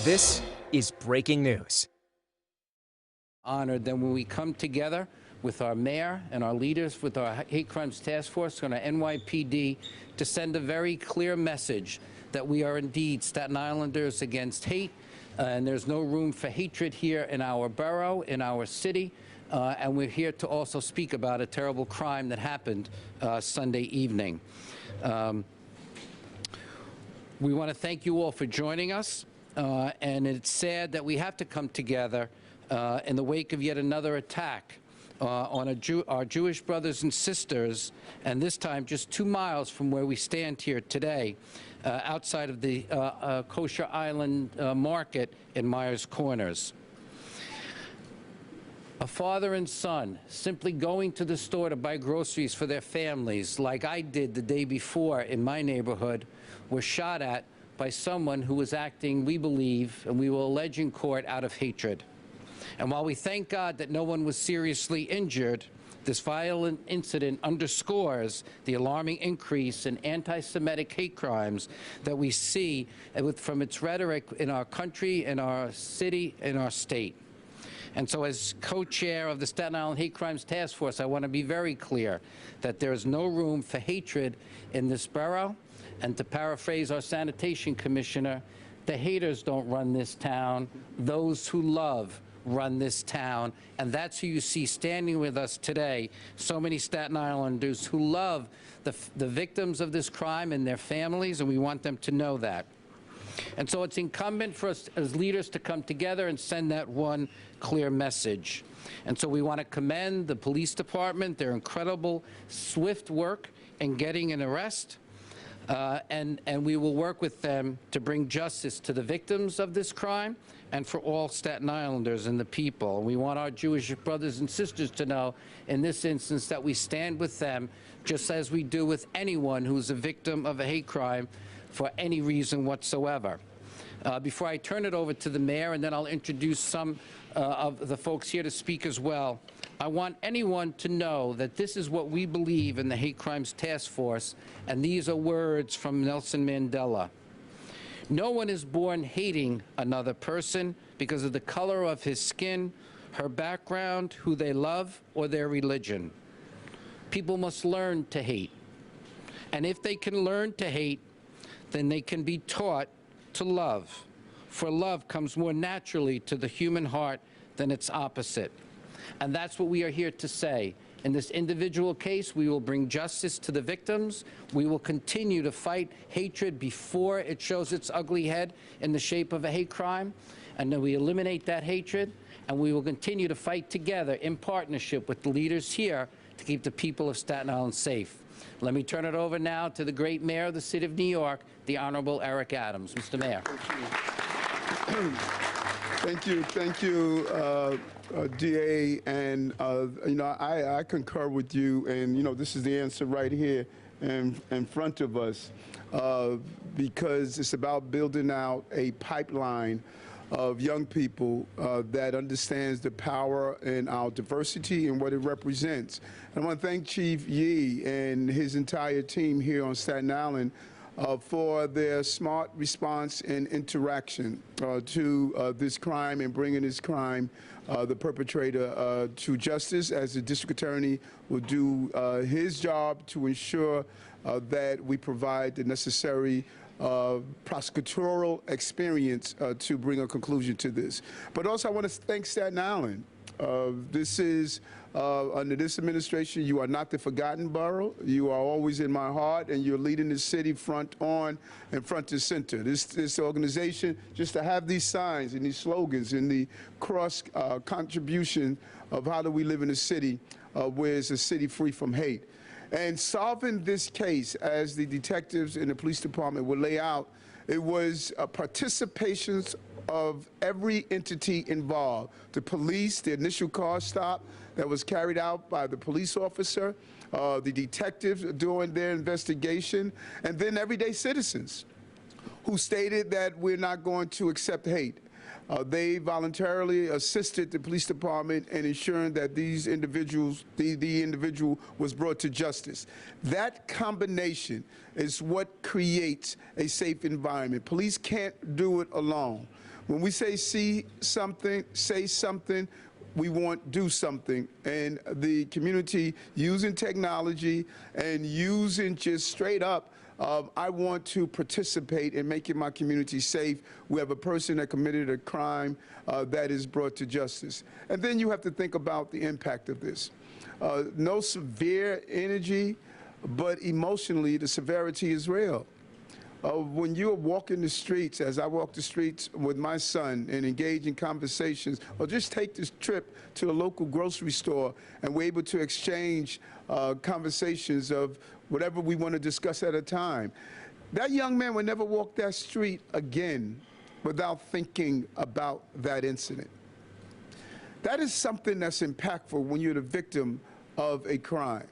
This is breaking news. Honored that when we come together with our mayor and our leaders, with our hate crimes task force and our NYPD, to send a very clear message that we are indeed Staten Islanders against hate, and there's no room for hatred here in our borough, in our city, and we're here to also speak about a terrible crime that happened Sunday evening. We want to thank you all for joining us, and it's sad that we have to come together in the wake of yet another attack on our Jewish brothers and sisters, and this time just 2 miles from where we stand here today, outside of the Kosher Island market in Myers Corners. A father and son simply going to the store to buy groceries for their families, like I did the day before in my neighborhood, were shot at by someone who was acting, we believe, and we will allege in court, out of hatred. And while we thank God that no one was seriously injured, this violent incident underscores the alarming increase in anti-Semitic hate crimes that we see from its rhetoric in our country, in our city, in our state. And so as co-chair of the Staten Island Hate Crimes Task Force, I want to be very clear that there is no room for hatred in this borough. And to paraphrase our sanitation commissioner, the haters don't run this town, those who love run this town, and that's who you see standing with us today. So many Staten Islanders who love the victims of this crime and their families, and we want them to know that. And so it's incumbent for us as leaders to come together and send that one clear message. And so we want to commend the police department, their incredible, swift work in getting an arrest. And we will work with them to bring justice to the victims of this crime and for all Staten Islanders and the people. We want our Jewish brothers and sisters to know in this instance that we stand with them just as we do with anyone who's a victim of a hate crime for any reason whatsoever. Before I turn it over to the mayor, and then I'll introduce some of the folks here to speak as well, I want anyone to know that this is what we believe in the Hate Crimes Task Force, and these are words from Nelson Mandela. No one is born hating another person because of the color of his skin, her background, who they love, or their religion. People must learn to hate. And if they can learn to hate, then they can be taught to love. For love comes more naturally to the human heart than its opposite. And that's what we are here to say. In this individual case, we will bring justice to the victims. We will continue to fight hatred before it shows its ugly head in the shape of a hate crime. And then we eliminate that hatred, and we will continue to fight together in partnership with the leaders here to keep the people of Staten Island safe. Let me turn it over now to the great mayor of the city of New York, the Honorable Eric Adams. Mr. Mayor. Thank you, DA, and you know, I concur with you, and you know, this is the answer right here in front of us, because it's about building out a pipeline of young people that understands the power in our diversity and what it represents. And I want to thank Chief Yee and his entire team here on Staten Island for their smart response and interaction to this crime and bringing this crime, the perpetrator, to justice, as the district attorney will do his job to ensure that we provide the necessary prosecutorial experience to bring a conclusion to this. But also I want to thank Staten Island. This is, under this administration, you are not the forgotten borough. You are always in my heart, and you're leading the city front on and front and center. This organization, just to have these signs and these slogans and the cross contribution of how do we live in a city where it's a city free from hate. And solving this case, as the detectives in the police department will lay out, it was participations of every entity involved. The police, the initial car stop that was carried out by the police officer, the detectives doing their investigation, and then everyday citizens who stated that we're not going to accept hate. They voluntarily assisted the police department in ensuring that these individuals, the individual was brought to justice. That combination is what creates a safe environment. Police can't do it alone. When we say see something, say something, we want do something. And the community using technology and using just straight up, I want to participate in making my community safe. We have a person that committed a crime that is brought to justice. And then you have to think about the impact of this. No severe energy, but emotionally the severity is real. When you're walking the streets, as I walk the streets with my son and engage in conversations, or just take this trip to a local grocery store and we're able to exchange conversations of whatever we want to discuss at a time, that young man would never walk that street again without thinking about that incident. That is something that's impactful when you're the victim of a crime.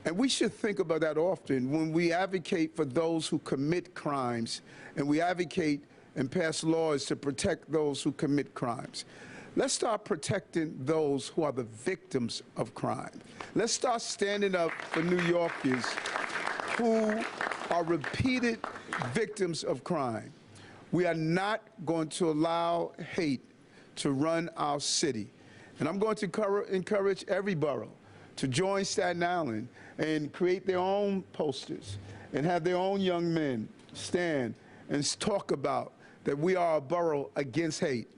And we should think about that often when we advocate for those who commit crimes and we advocate and pass laws to protect those who commit crimes. Let's start protecting those who are the victims of crime. Let's start standing up for New Yorkers who are repeated victims of crime. We are not going to allow hate to run our city. And I'm going to encourage every borough to join Staten Island and create their own posters and have their own young men stand and talk about that we are a borough against hate.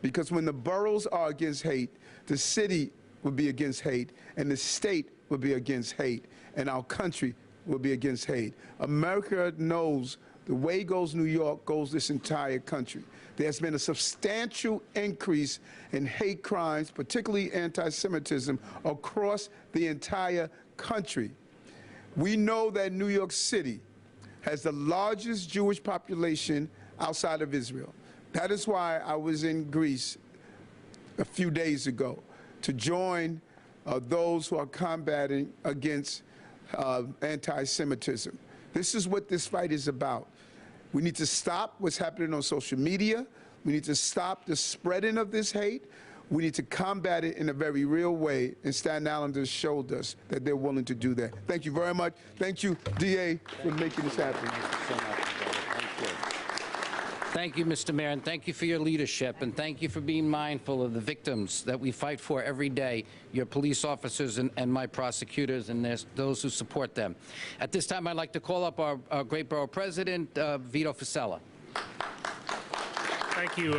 Because when the boroughs are against hate, the city will be against hate, and the state will be against hate, and our country will be against hate. America knows the way goes New York goes this entire country. There's been a substantial increase in hate crimes, particularly anti-Semitism, across the entire country. We know that New York City has the largest Jewish population outside of Israel. That is why I was in Greece a few days ago to join those who are combating against anti-Semitism. This is what this fight is about. We need to stop what's happening on social media. We need to stop the spreading of this hate. We need to combat it in a very real way, and Staten Islanders showed us that they're willing to do that. Thank you very much. Thank you, DA, for making this happen. Thank you, Mr. Mayor, and thank you for your leadership, and thank you for being mindful of the victims that we fight for every day, your police officers and my prosecutors and those who support them. At this time, I'd like to call up our great borough president, Vito Fasella. Thank you.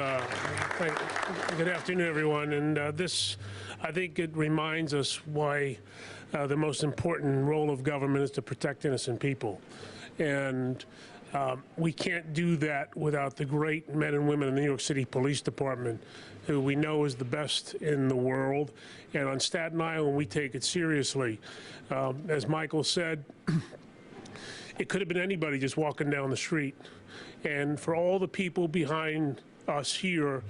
Good afternoon, everyone. And this, I think it reminds us why the most important role of government is to protect innocent people. And we can't do that without the great men and women in the New York City Police Department, who we know is the best in the world. And on Staten Island, we take it seriously. As Michael said, it could have been anybody just walking down the street. And for all the people behind us here,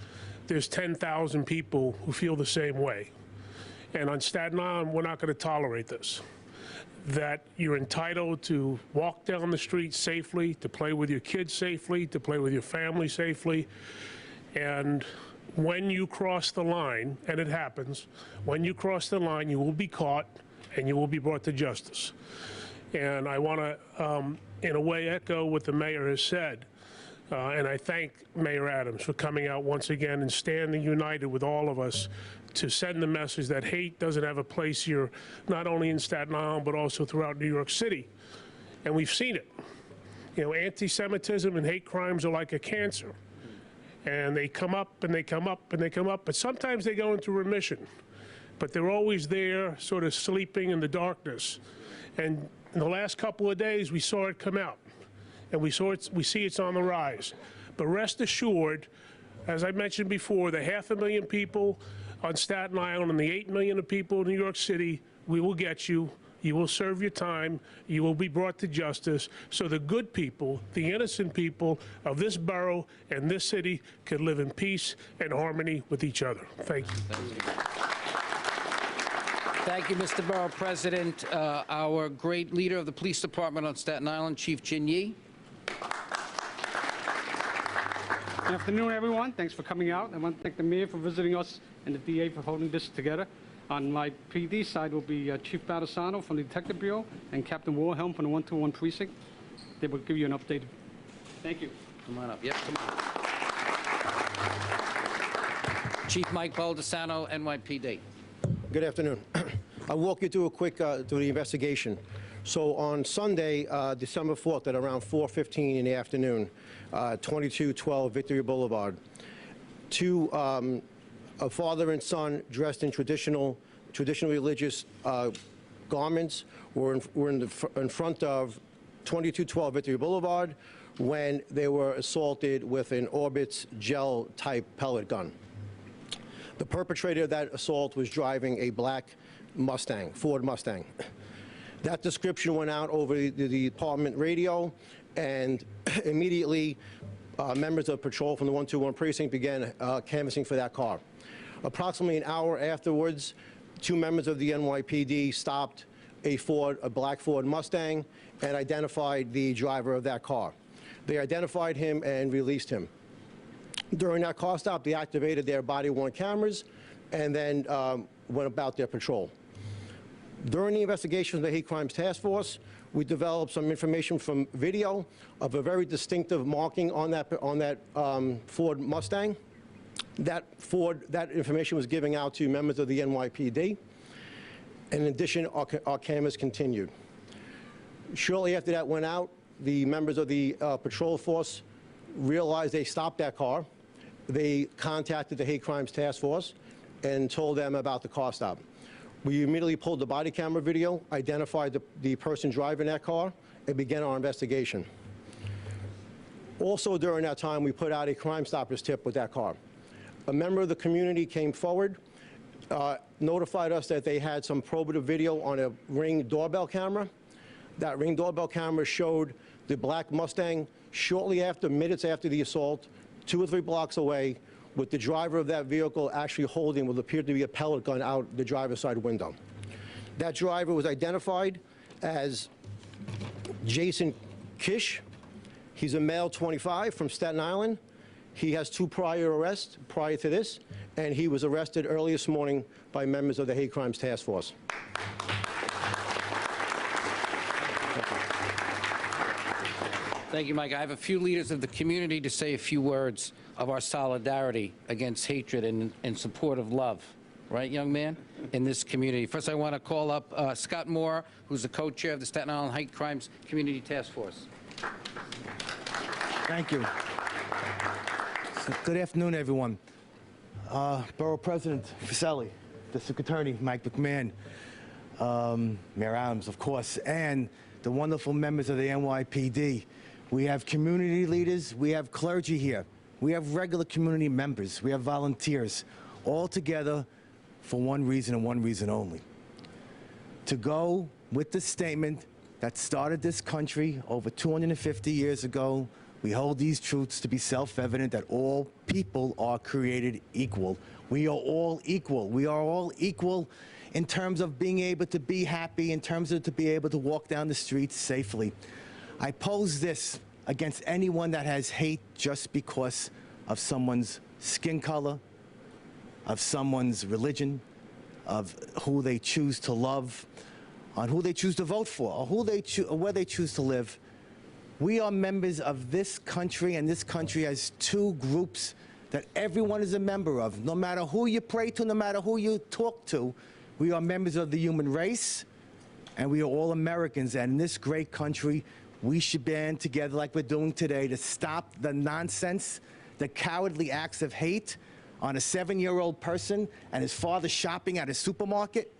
there's 10,000 people who feel the same way. And on Staten Island, we're not going to tolerate this. That you're entitled to walk down the street safely, to play with your kids safely, to play with your family safely. And when you cross the line, and it happens, when you cross the line, you will be caught and you will be brought to justice. And I want to, in a way, echo what the mayor has said. And I thank Mayor Adams for coming out once again and standing united with all of us to send the message that hate doesn't have a place here, not only in Staten Island, but also throughout New York City. And we've seen it. You know, anti-Semitism and hate crimes are like a cancer. And they come up and they come up and they come up, but sometimes they go into remission. But they're always there, sort of sleeping in the darkness. And in the last couple of days, we saw it come out. And we see it's on the rise. But rest assured, as I mentioned before, the 500,000 people on Staten Island and the 8 million of people in New York City, we will get you. You will serve your time. You will be brought to justice so the good people, the innocent people of this borough and this city can live in peace and harmony with each other. Thank you. Thank you, Mr. Borough President. Our great leader of the police department on Staten Island, Chief Jin Yee. Good afternoon, everyone. Thanks for coming out. I want to thank the mayor for visiting us and the DA for holding this together. On my PD side will be Chief Batasano from the Detective Bureau and Captain Wilhelm from the 121 Precinct. They will give you an update. Thank you. Come on up. Yep, come on. Chief Mike Baldessano, NYPD. Good afternoon. I'll walk you through a quick through the investigation. So on Sunday, December 4th at around 4:15 in the afternoon, 2212 Victory Boulevard, a father and son dressed in traditional religious garments were in front of 2212 Victory Boulevard when they were assaulted with an Orbitz gel-type pellet gun. The perpetrator of that assault was driving a black Mustang, Ford Mustang. That description went out over the department radio, and immediately members of patrol from the 121 precinct began canvassing for that car. Approximately an hour afterwards, two members of the NYPD stopped a black Ford Mustang and identified the driver of that car. They identified him and released him. During that car stop, they activated their body-worn cameras and then went about their patrol. During the investigation of the Hate Crimes Task Force, we developed some information from video of a very distinctive marking on that Ford Mustang. That information was given out to members of the NYPD. In addition, our cameras continued. Shortly after that went out, the members of the patrol force realized they stopped that car. They contacted the Hate Crimes Task Force and told them about the car stop. We immediately pulled the body camera video, identified the person driving that car, and began our investigation. Also during that time, we put out a Crime Stoppers tip with that car. A member of the community came forward, notified us that they had some probative video on a Ring doorbell camera. That Ring doorbell camera showed the black Mustang shortly after, minutes after the assault, 2 or 3 blocks away, with the driver of that vehicle actually holding what appeared to be a pellet gun out the driver's side window. That driver was identified as Jason Kish. He's a male, 25, from Staten Island. He has 2 prior arrests prior to this, and he was arrested early this morning by members of the Hate Crimes Task Force. Thank you, Mike. I have a few leaders of the community to say a few words of our solidarity against hatred and in support of love. Right, young man? In this community. First, I want to call up Scott Moore, who's the co-chair of the Staten Island Hate Crimes Community Task Force. Thank you. Good afternoon, everyone. Borough President Fuselli, District Attorney Mike McMahon, Mayor Adams, of course, and the wonderful members of the NYPD. We have community leaders, we have clergy here, we have regular community members, we have volunteers, all together for one reason and one reason only. To go with the statement that started this country over 250 years ago. We hold these truths to be self-evident that all people are created equal. We are all equal. We are all equal in terms of being able to be happy, in terms of to be able to walk down the streets safely. I pose this against anyone that has hate just because of someone's skin color, of someone's religion, of who they choose to love, on who they choose to vote for, or where they choose to live. We are members of this country, and this country has 2 groups that everyone is a member of. No matter who you pray to, no matter who you talk to, we are members of the human race, and we are all Americans. And in this great country, we should band together like we're doing today to stop the nonsense, the cowardly acts of hate on a 7-year-old person and his father shopping at a supermarket.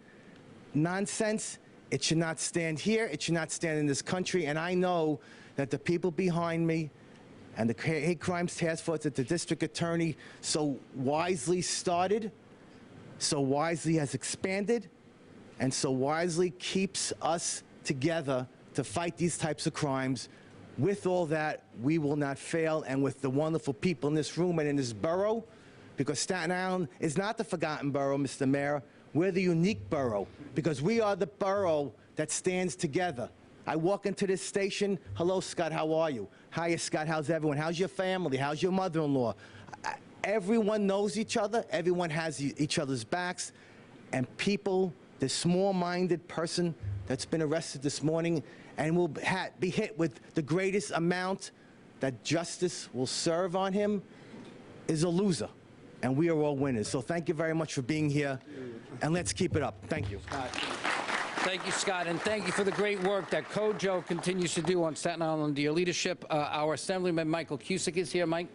Nonsense. It should not stand here. It should not stand in this country. And I know that the people behind me and the Hate Crimes Task Force that the District Attorney so wisely started, so wisely has expanded, and so wisely keeps us together to fight these types of crimes. With all that, we will not fail, and with the wonderful people in this room and in this borough, because Staten Island is not the forgotten borough, Mr. Mayor. We're the unique borough, because we are the borough that stands together. I walk into this station, hello, Scott, how are you? Hiya, Scott, how's everyone? How's your family? How's your mother-in-law? Everyone knows each other. Everyone has each other's backs. And people, the small-minded person that's been arrested this morning and will be hit with the greatest amount that justice will serve on him is a loser. and we are all winners. So thank you very much for being here, and let's keep it up. Thank you. Thank you, Scott, and thank you for the great work that Kojo continues to do on Staten Island under your leadership. Our Assemblyman Michael Cusick is here. Mike.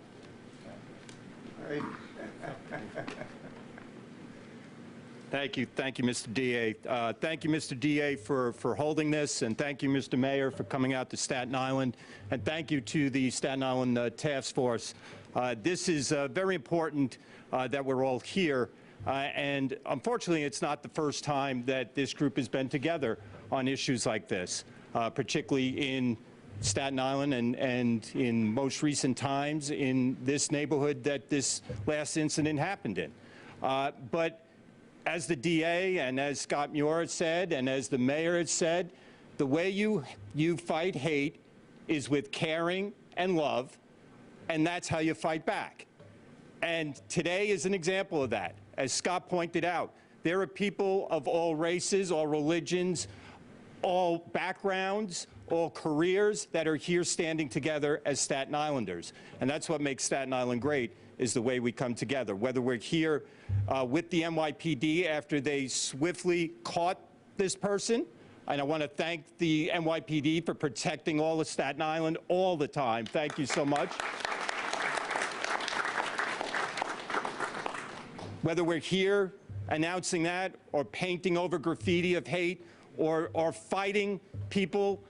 Thank you, Mr. DA. Thank you, Mr. DA, for holding this, and thank you, Mr. Mayor, for coming out to Staten Island, and thank you to the Staten Island Task Force. This is very important that we're all here, and unfortunately, it's not the first time that this group has been together on issues like this, particularly in Staten Island and in most recent times in this neighborhood that this last incident happened in. But as the DA and as Scott Muir said, and as the mayor has said, the way you fight hate is with caring and love, and that's how you fight back. And today is an example of that. As Scott pointed out, there are people of all races, all religions, all backgrounds, all careers that are here standing together as Staten Islanders. And that's what makes Staten Island great, is the way we come together. Whether we're here with the NYPD after they swiftly caught this person, and I want to thank the NYPD for protecting all of Staten Island all the time. Thank you so much. Whether we're here announcing that, or painting over graffiti of hate, or fighting people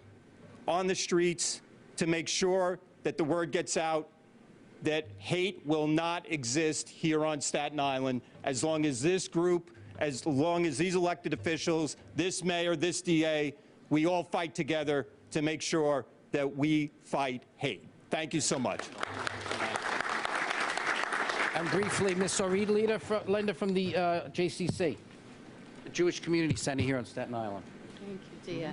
on the streets to make sure that the word gets out that hate will not exist here on Staten Island as long as this group, as long as these elected officials, this mayor, this DA, we all fight together to make sure that we fight hate. Thank you so much. And briefly, Ms. Sorita Lender from the JCC, the Jewish Community Center here on Staten Island. Thank you, DA.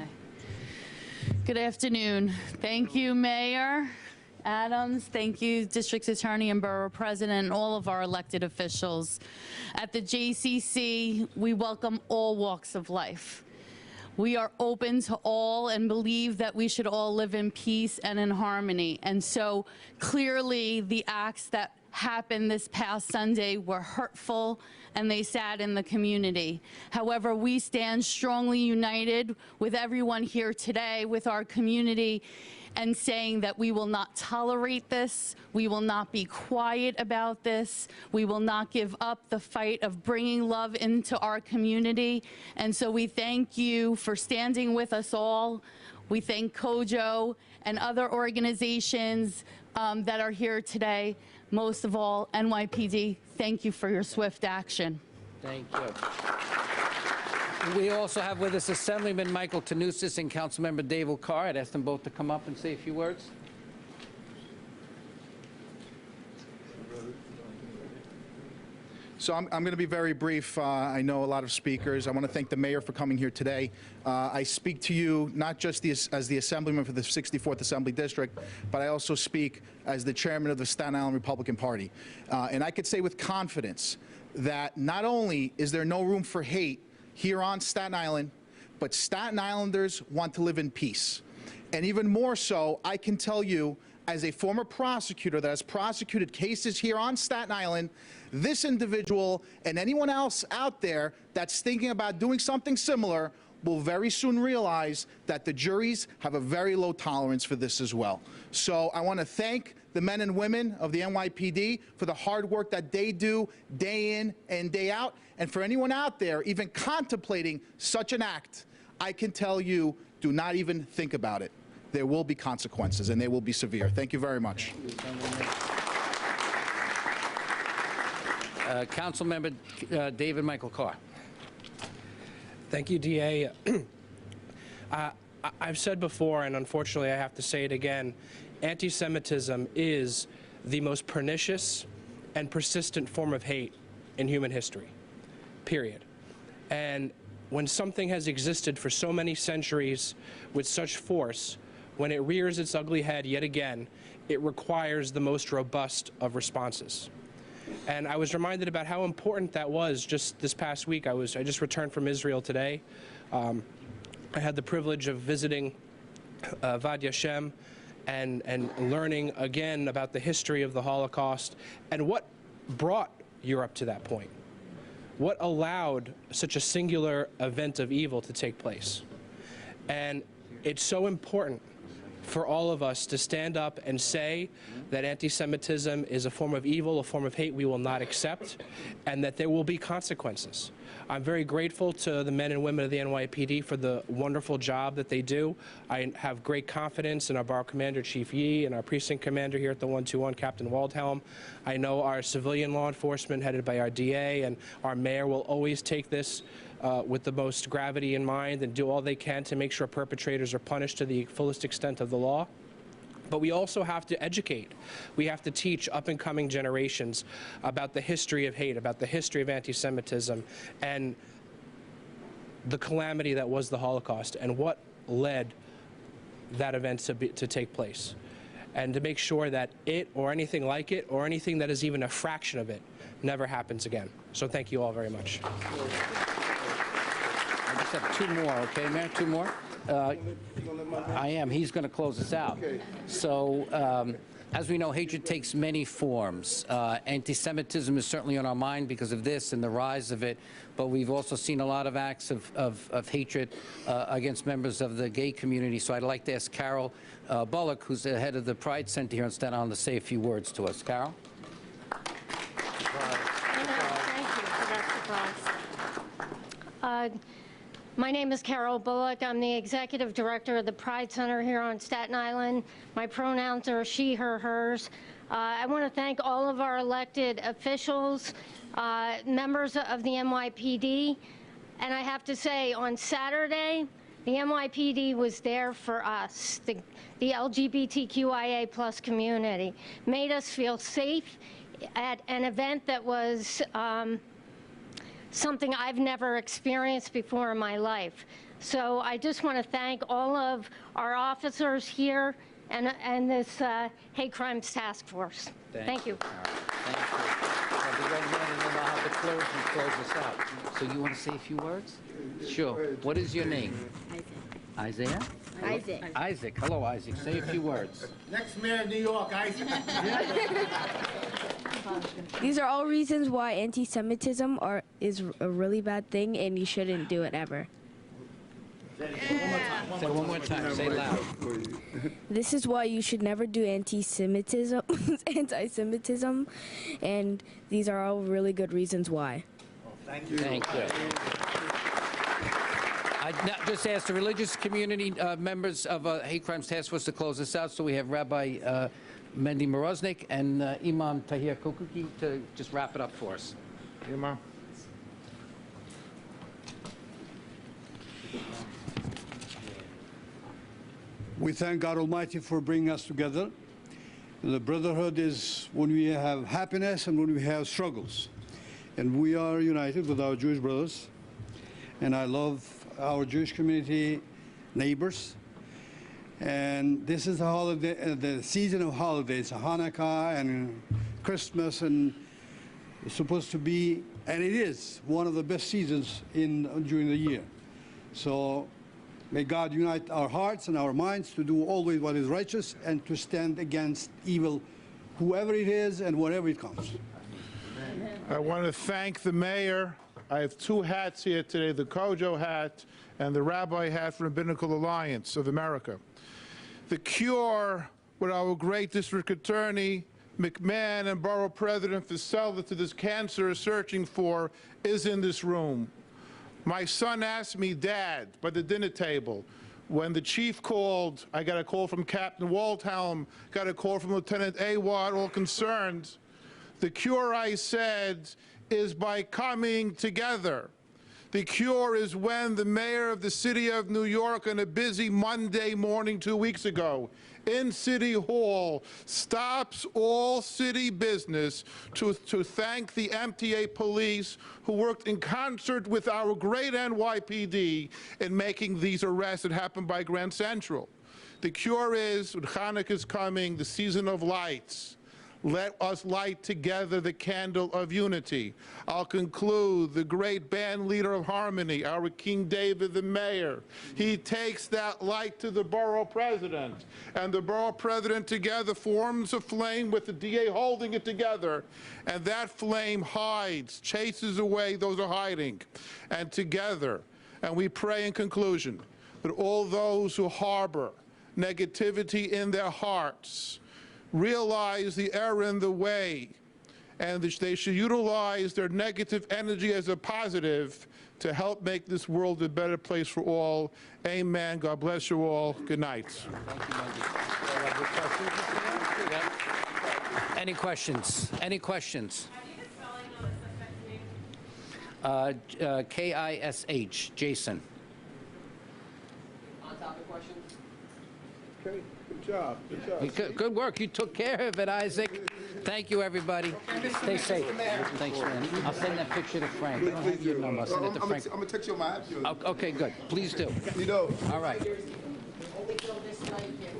Good afternoon. Thank you, Mayor Adams. Thank you, District Attorney and Borough President, and all of our elected officials. At the JCC, we welcome all walks of life. We are open to all and believe that we should all live in peace and in harmony. And so clearly the acts that happened this past Sunday were hurtful and they sat in the community. However, we stand strongly united with everyone here today, with our community, and saying that we will not tolerate this, we will not be quiet about this, we will not give up the fight of bringing love into our community. And so we thank you for standing with us all. We thank Kojo and other organizations that are here today. Most of all, NYPD, thank you for your swift action. Thank you. We also have with us Assemblyman Michael Tannousis and Councilmember Dave Carr. I'd ask them both to come up and say a few words. So I'm going to be very brief. I know a lot of speakers. I want to thank the mayor for coming here today. I speak to you not just as the Assemblyman for the 64th Assembly District, but I also speak as the chairman of the Staten Island Republican Party. And I could say with confidence that not only is there no room for hate here on Staten Island, but Staten Islanders want to live in peace. And even more so, I can tell you, as a former prosecutor that has prosecuted cases here on Staten Island, this individual and anyone else out there that's thinking about doing something similar will very soon realize that the juries have a very low tolerance for this as well. So I want to thank the men and women of the NYPD for the hard work that they do day in and day out. And for anyone out there even contemplating such an act, I can tell you, do not even think about it. There will be consequences, and they will be severe. Thank you very much. Councilmember David Michael Carr. Thank you, DA. I've said before, and unfortunately I have to say it again, anti-Semitism is the most pernicious and persistent form of hate in human history, period. And when something has existed for so many centuries with such force, when it rears its ugly head yet again, it requires the most robust of responses. And I was reminded about how important that was just this past week. I just returned from Israel today. I had the privilege of visiting Vad Yashem and learning again about the history of the Holocaust and what brought you're up to that point? What allowed such a singular event of evil to take place? And it's so important for all of us to stand up and say that anti-Semitism is a form of evil, a form of hate we will not accept, and that there will be consequences. I'm very grateful to the men and women of the NYPD for the wonderful job that they do. I have great confidence in our Borough Commander, Chief Yee, and our Precinct Commander here at the 121, Captain Waldhelm. I know our civilian law enforcement, headed by our DA, and our mayor will always take this with the most gravity in mind and do all they can to make sure perpetrators are punished to the fullest extent of the law. But we also have to educate. We have to teach up-and-coming generations about the history of hate, about the history of anti-Semitism, and the calamity that was the Holocaust, and what led that event to take place. And to make sure that it, or anything like it, or anything that is even a fraction of it, never happens again. So thank you all very much. I just have two more, okay, Mayor? Two more? I am. He's going to close us out. So, as we know, hatred takes many forms. Anti-Semitism is certainly on our mind because of this and the rise of it, but we've also seen a lot of acts of hatred against members of the gay community. So I'd like to ask Carol Bullock, who's the head of the Pride Center here in Staten Island, to say a few words to us. Carol? Thank you for that surprise. My name is Carol Bullock. I'm the Executive Director of the Pride Center here on Staten Island. My pronouns are she, her, hers. I want to thank all of our elected officials, members of the NYPD, and I have to say, on Saturday, the NYPD was there for us, the LGBTQIA+ community, made us feel safe at an event that was something I've never experienced before in my life. So I just want to thank all of our officers here and this hate crimes task force. Thank you. Thank you. The young man, and then I'll have the clerk close us out. So you want to say a few words? Sure. What is your name? Isaiah. Isaac. Isaac. Hello, Isaac. Say a few words. Next mayor of New York, Isaac. These are all reasons why anti-Semitism is a really bad thing, and you shouldn't do it ever. Say it one more time. Say it loud. This is why you should never do anti-Semitism, and these are all really good reasons why. Thank you. Thank you. I just asked the religious community members of Hate Crimes Task Force to close this out. So we have Rabbi Mendy Moroznik and Imam Tahir Kokuki to just wrap it up for us. Imam. We thank God Almighty for bringing us together. The brotherhood is when we have happiness and when we have struggles. And we are united with our Jewish brothers. And I love our Jewish community neighbors. And this is the holiday, the season of holidays, Hanukkah and Christmas, and it's supposed to be, and it is, one of the best seasons during the year. So may God unite our hearts and our minds to do always what is righteous and to stand against evil, whoever it is and wherever it comes. I want to thank the mayor. I have two hats here today, the Kojo hat and the rabbi hat from Rabbinical Alliance of America. The cure, what our great district attorney, McMahon, and Borough President Fisella to this cancer is searching for is in this room. My son asked me, Dad, by the dinner table, when the chief called, I got a call from Captain Waldhelm, got a call from Lieutenant Awad, all concerned. The cure, I said, is by coming together. The cure is when the mayor of the city of New York on a busy Monday morning 2 weeks ago in City Hall stops all city business to thank the MTA police who worked in concert with our great NYPD in making these arrests that happened by Grand Central. The cure is, when Hanukkah is coming, the season of lights. Let us light together the candle of unity. I'll conclude. The great band leader of harmony, our King David, the mayor, he takes that light to the borough president, and the borough president together forms a flame with the DA holding it together, and that flame hides, chases away those who are hiding, and together, and we pray in conclusion that all those who harbor negativity in their hearts realize the error in the way, and that they should utilize their negative energy as a positive to help make this world a better place for all. Amen. God bless you all. Good night. Any questions? Any questions? K-I-S-H, Jason. On topic questions? Okay, good job, good job. Good work. You took care of it, Isaac. Thank you, everybody. Stay safe. Thanks, man. I'll send that picture to Frank. I don't have your number. I'll send it to Frank. I'm going to text you on my app. Okay, good. Please do. You know. All right. Only till this night here.